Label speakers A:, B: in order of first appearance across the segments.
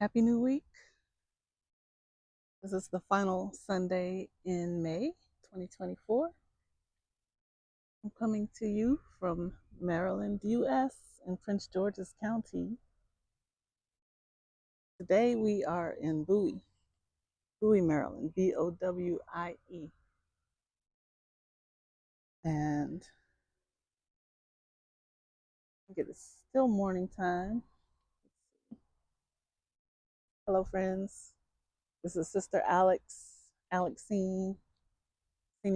A: Happy New Week. This is the final Sunday in May 2024. I'm coming to you from Maryland, US, in Prince George's County. Today we are in Bowie, Maryland, Bowie. And I think it is still morning time. Hello, friends. This is Sister Alexine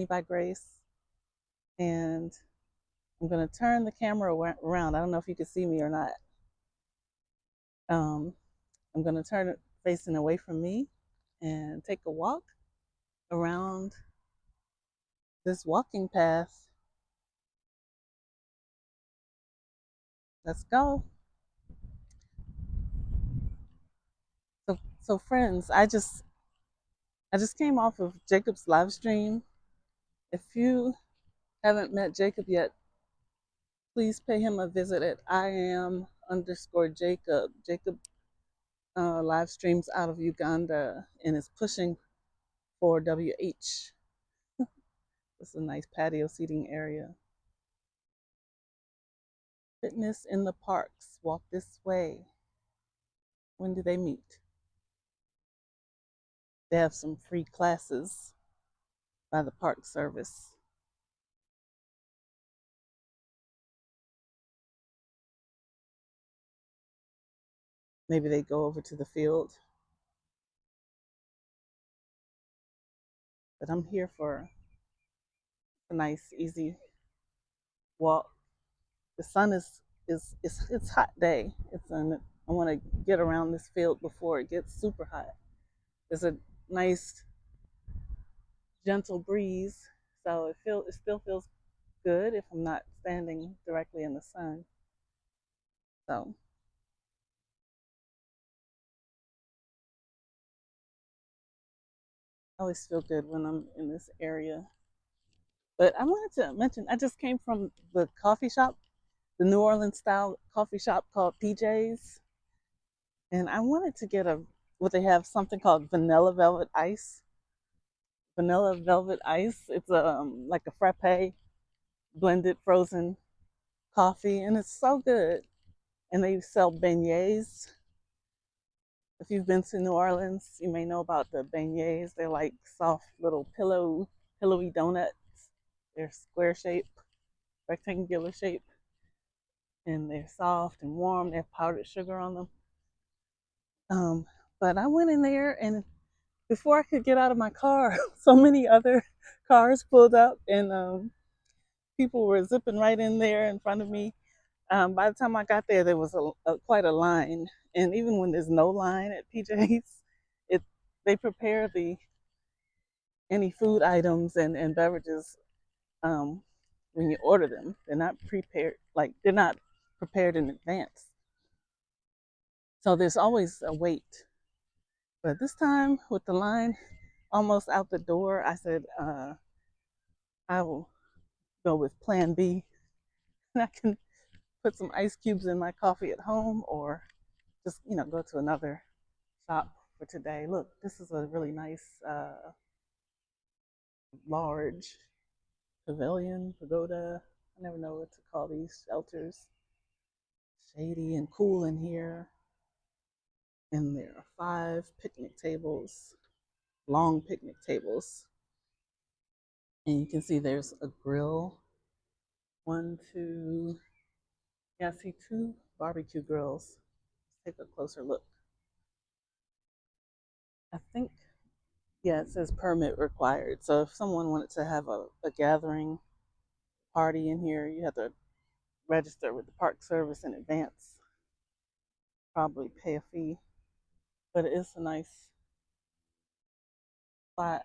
A: by Grace. And I'm going to turn the camera around. I don't know if you can see me or not. Um, I'm going to turn it facing away from me and take a walk around this walking path. Let's go. So friends, I just came off of Jacob's live stream. If you haven't met Jacob yet, please pay him a visit at I am_Jacob. Jacob live streams out of Uganda and is pushing for WH. This is a nice patio seating area. Fitness in the parks. Walk this way. When do they meet? They have some free classes by the Park Service. Maybe they go over to the field. But I'm here for a nice, easy walk. The sun it's hot day. I want to get around this field before it gets super hot. There's a nice, gentle breeze, so it still feels good if I'm not standing directly in the sun. So I always feel good when I'm in this area. But I wanted to mention, I just came from the coffee shop, the New Orleans style coffee shop called PJ's, and I wanted to get what they have, something called vanilla velvet ice. Vanilla velvet ice. It's like a frappe blended frozen coffee, and it's so good. And they sell beignets. If you've been to New Orleans, you may know about the beignets. They're like soft little pillowy donuts. They're square shape, rectangular shape, and they're soft and warm. They have powdered sugar on them. Um, but I went in there, and before I could get out of my car, so many other cars pulled up, and people were zipping right in there in front of me. By the time I got there, there was quite a line, and even when there's no line at PJ's, it they prepare any food items and beverages when you order them. They're not prepared in advance, so there's always a wait. But this time, with the line almost out the door, I said I will go with Plan B, and I can put some ice cubes in my coffee at home, or just go to another shop for today. Look, this is a really nice, large pagoda. I never know what to call these shelters. Shady and cool in here. And there are 5 picnic tables, long picnic tables. And you can see there's a grill. One, two, yeah, I see 2 barbecue grills. Let's take a closer look. I think, yeah, it says permit required. So if someone wanted to have a gathering party in here, you have to register with the Park Service in advance, probably pay a fee. But it is a nice spot.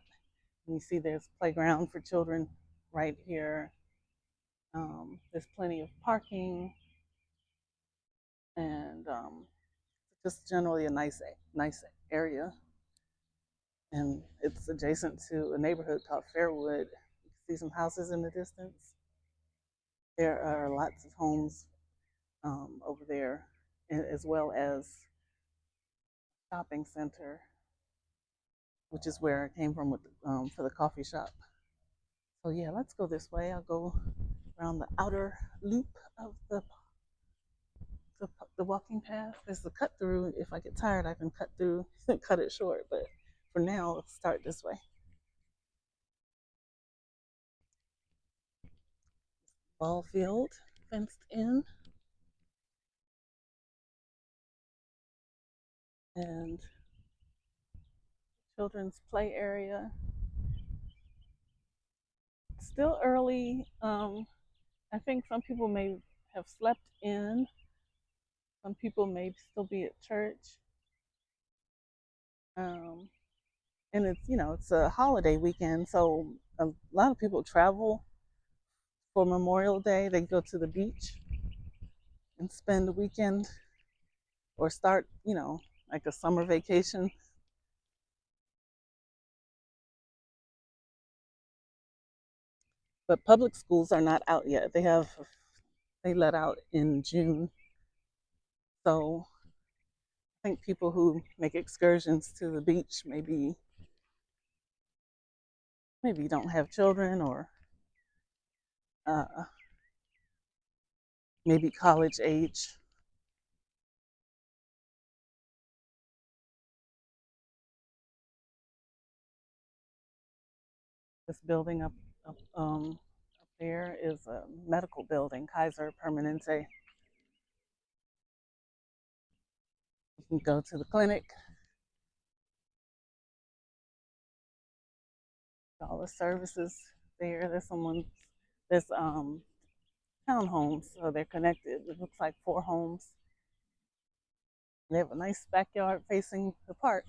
A: And you see there's playground for children right here. There's plenty of parking, and just generally a nice area. And it's adjacent to a neighborhood called Fairwood. You can see some houses in the distance. There are lots of homes over there, as well as shopping center, which is where I came from with for the coffee shop. So yeah, let's go this way. I'll go around the outer loop of the, the walking path. There's a cut through. If I get tired, I can cut through, cut it short. But for now, let's start this way. Ball field, fenced in, and children's play area. Still early. I think some people may have slept in. Some people may still be at church. Um, and it's a holiday weekend, so a lot of people travel for Memorial Day. They go to the beach and spend the weekend or start, like a summer vacation. But public schools are not out yet. They let out in June. So I think people who make excursions to the beach maybe don't have children, or uh, maybe college age. This building up there is a medical building, Kaiser Permanente. You can go to the clinic, all the services there. There's townhomes, so they're connected. It looks like 4 homes. They have a nice backyard facing the park.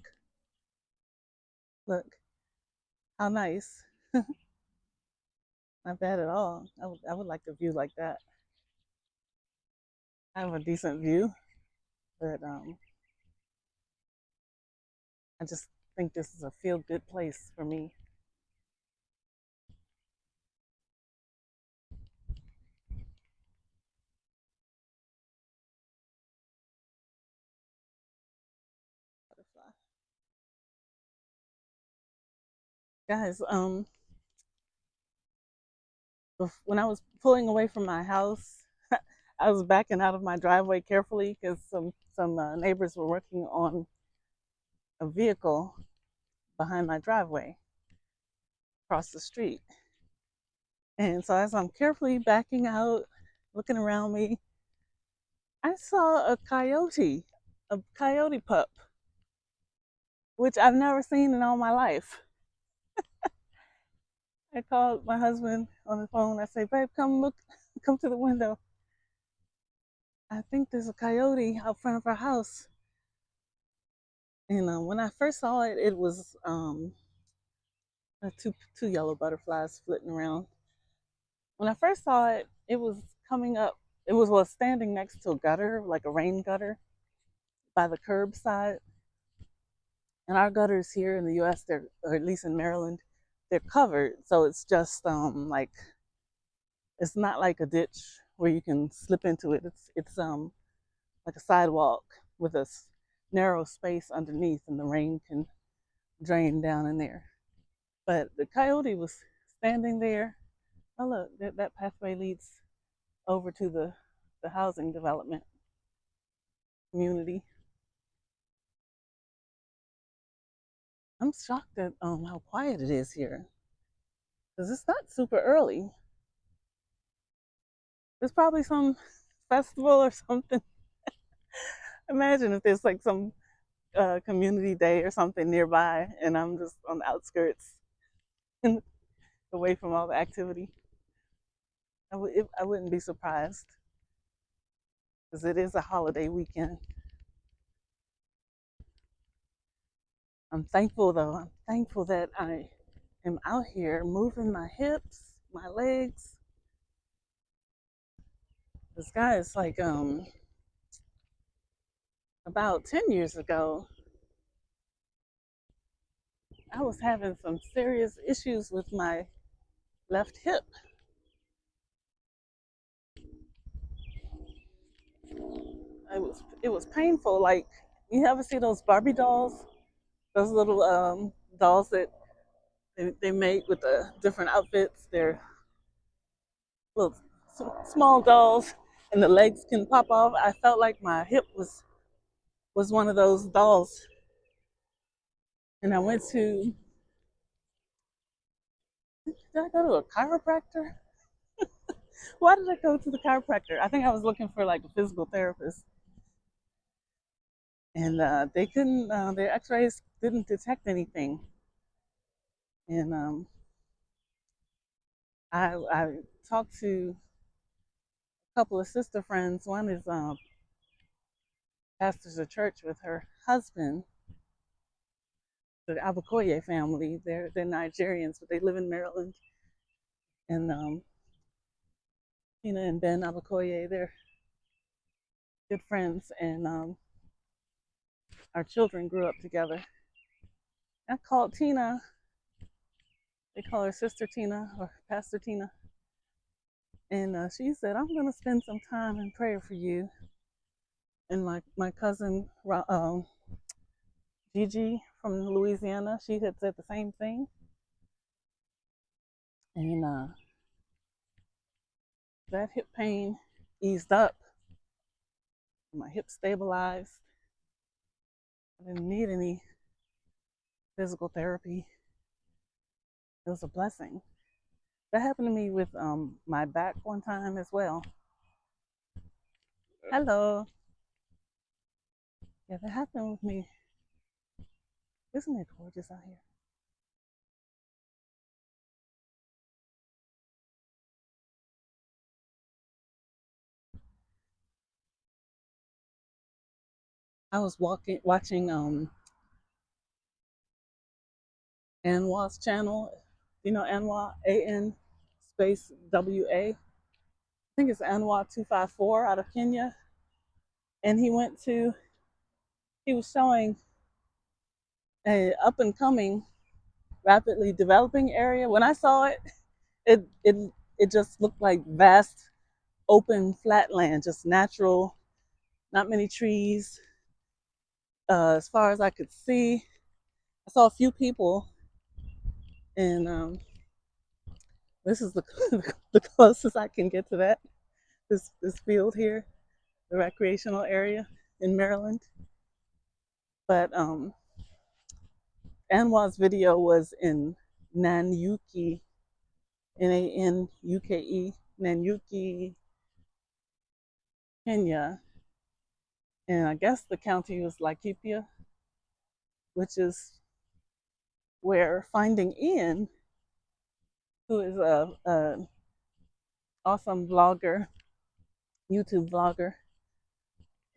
A: Look, how nice. Not bad at all. I would like a view like that. I have a decent view, but I just think this is a feel good place for me. Butterfly. Guys, when I was pulling away from my house, I was backing out of my driveway carefully because some neighbors were working on a vehicle behind my driveway across the street. And so as I'm carefully backing out, looking around me, I saw a coyote pup, which I've never seen in all my life. I called my husband on the phone. I say, "Babe, come look, come to the window. I think there's a coyote out front of our house." And when I first saw it, it was two yellow butterflies flitting around. When I first saw it, it was coming up. It was standing next to a gutter, like a rain gutter, by the curbside. And our gutters here in the U.S., or at least in Maryland, they're covered, so it's just like it's not like a ditch where you can slip into it. It's like a sidewalk with a narrow space underneath, and the rain can drain down in there. But the coyote was standing there. Oh look, that pathway leads over to the housing development community. I'm shocked at how quiet it is here because it's not super early. There's probably some festival or something. Imagine if there's like some community day or something nearby, and I'm just on the outskirts, away from all the activity. I wouldn't be surprised because it is a holiday weekend. I'm thankful though. I'm thankful that I am out here moving my hips, my legs. This guy is like about 10 years ago, I was having some serious issues with my left hip. It was painful, like You ever see those Barbie dolls? Those little dolls that they made with the different outfits. They're little small dolls, and the legs can pop off. I felt like my hip was one of those dolls, and I went to. Did I go to a chiropractor? Why did I go to the chiropractor? I think I was looking for like a physical therapist, and they couldn't. Their X-rays didn't detect anything, and I talked to a couple of sister friends. One is pastors a church with her husband, the Abakoye family. They're Nigerians, but they live in Maryland. And Tina and Ben Abakoye, they're good friends, and our children grew up together. I called Tina. They call her Sister Tina or Pastor Tina, and she said, "I'm going to spend some time in prayer for you." And my cousin Gigi from Louisiana, she had said the same thing, and that hip pain eased up. My hip stabilized. I didn't need any physical therapy. It was a blessing. That happened to me with my back one time as well. Hello. Yeah, that happened with me. Isn't it gorgeous out here? I was watching Anwa's channel. You know Anwa, AN space WA. I think it's Anwa 254 out of Kenya. And he was showing a up and coming, rapidly developing area. When I saw it, it it it just looked like vast open flatland, just natural, not many trees. As far as I could see, I saw a few people, and this is the the closest I can get to that. This field here, the recreational area in Maryland. But Anwar's video was in Nanyuki, Nanuke, Nanyuki, Kenya, and I guess the county was Laikipia, which is where Finding Ian, who is a awesome vlogger, YouTube vlogger,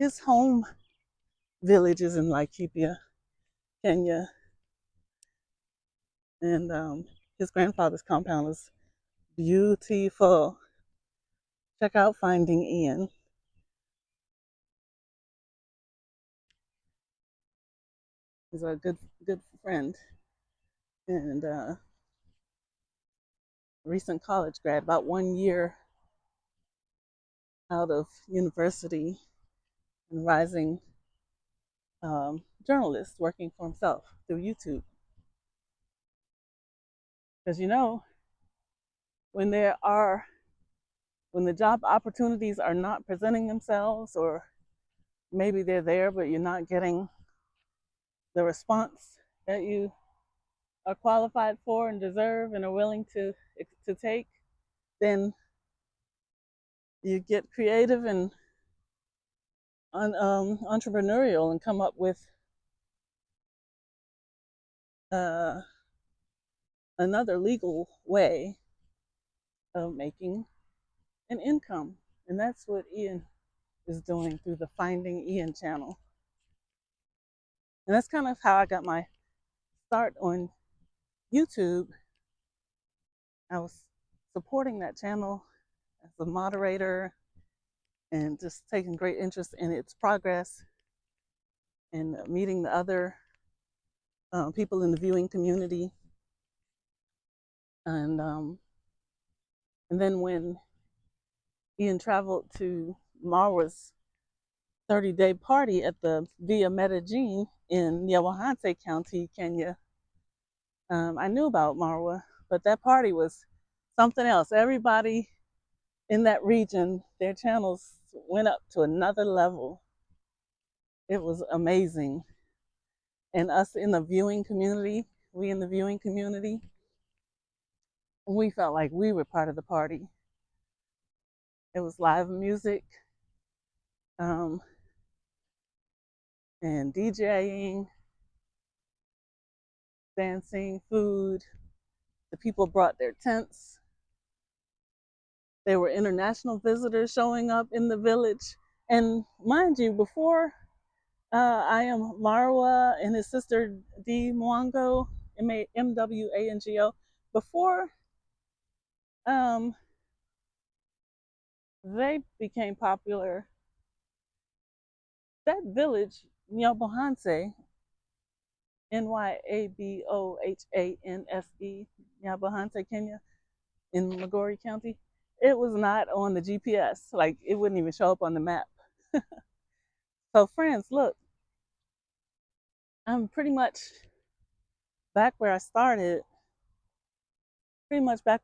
A: his home village is in Laikipia, Kenya, and his grandfather's compound is beautiful. Check out Finding Ian. He's a good friend and recent college grad, about 1 year out of university and rising journalist working for himself through YouTube. Because when there are when the job opportunities are not presenting themselves, or maybe they're there but you're not getting the response that you are qualified for and deserve and are willing to take, then you get creative and entrepreneurial and come up with uh, another legal way of making an income. And that's what Ian is doing through the Finding Ian channel. And that's kind of how I got my start on YouTube. I was supporting that channel as a moderator and just taking great interest in its progress and meeting the other people in the viewing community. And then when Ian traveled to Marwa's 30-day party at the Via Medellin in Yawahanse County, Kenya. I knew about Marwa, but that party was something else. Everybody in that region, their channels went up to another level. It was amazing. And us in the viewing community, we in the viewing community, we felt like we were part of the party. It was live music, um, and DJing, dancing, food. The people brought their tents. There were international visitors showing up in the village. And mind you, before I am Marwa and his sister D Mwango, Mwango, before um, they became popular, that village, Nyabohanse, Nyabohanse, Nyabohanse, Kenya, in Migori County, it was not on the GPS. Like, it wouldn't even show up on the map. So, friends, look, I'm pretty much back where I started, pretty much back